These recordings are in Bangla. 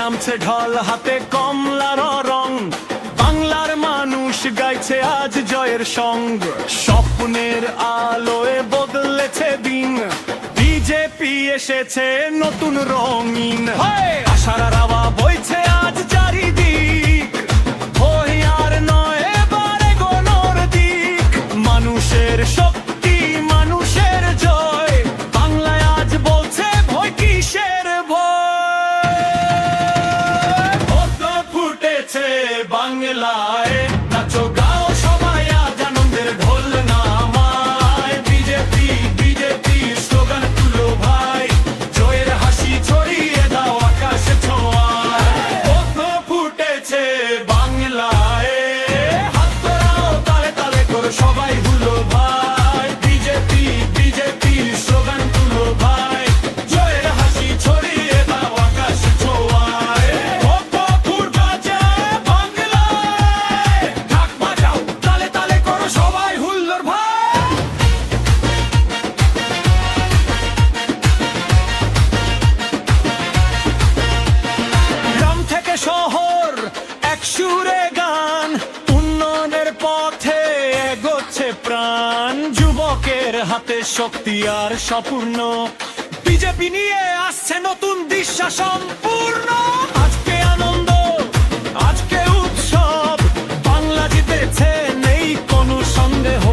নামছে ঢল, হাতে কমলার রং। বাংলার মানুষ গাইছে আজ জয়ের সঙ্গ। স্বপ্নের আলোয় বদলেছে দিন, বিজেপি এসেছে নতুন রঙিন। আশার হাওয়া বইছে আজ চারিদিক, ভয় আর নয় এবারে গণর দিক। মানুষের শক্তি, মানুষের জয়, বাংলায় আজ বলছে ভয় কিসের ভয়। পদ্ম ফুটেছে বাংলায়, নাচো গাও সবাই আজ আনন্দের ঢোল নামায়। বিজেপি বিজেপি স্লোগান তুলো ভাই, জয়ের হাসি ছড়িয়ে দাও আকাশে ছোঁয়ায়। পদ্ম ফুটেছে বাংলায়, হাত ধরাও তালে তালে করে সবাই হুলো ভাই। বিজেপি বিজেপি স্লোগান তুলো ভাই, জয়ের হাসি ছড়িয়ে দাও আকাশে ছোঁয়ায়। পদ্ম ফুট বাজে বাংলায়, ঢাক বাজাও তালে তালে করো সবাই হুল্লোড় ভাই। গ্রাম থেকে শহর এক সুরে গান, উন্নয়নের পথে এগোচ্ছে প্রাণ। যুবকের হাতে শক্তি আর স্বপ্ন, বিজেপি নিয়ে আসছে নতুন দিশা সম্পূর্ণ। আজকে আনন্দ, আজকে উৎসব, বাংলা জিতেছে নেই কোনো সন্দেহ।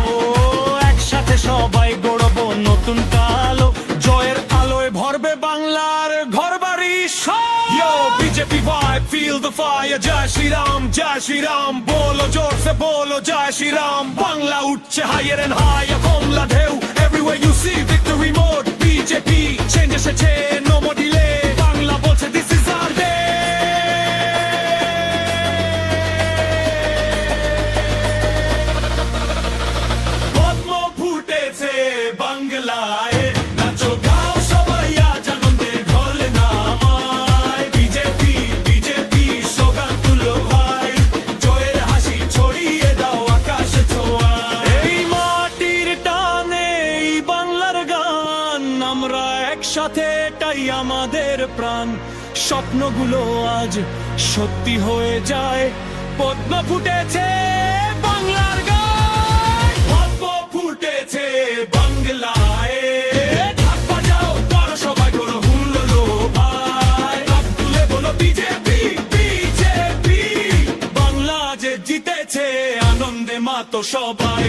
একসাথে সবাই গড়ব নতুন কালো, জয়ের আলোয় ভরবে বাংলার ঘরবাড়ি সব। Yo, BJP vibe, feel the fire, Jai Shri Ram, Jai Shri Ram, bolo jor se bolo Jai Shri Ram. Bangla uchche higher and higher, komla dheu, everywhere you see victory mode. BJP, change এসেছে, no more delay, Bangla bolche this is our day. পদ্ম ফুটেছে বাংলায়, নাচো গাও সবাই আজ আনন্দে ঢোল নামায়। বিজেপি বিজেপি স্লোগান তুলো ভাই, জয়ের হাসি ছড়িয়ে দাও আকাশে ছোঁয়ায়। এই মাটির টানে এই বাংলার গান, আমরা একসাথে এটাই আমাদের প্রাণ। স্বপ্নগুলো আজ সত্যি হয়ে যায়, পদ্ম ফুটেছে বাংলার গান। পদ্ম ফুটেছে বাংলায়, ঢাক বাজাও করো সবাই করো হুল্লোড় ভাই। হাত তুলে বলো বিজেপি বিজেপি, বাংলা যে জিতেছে আনন্দে মাতো সবাই।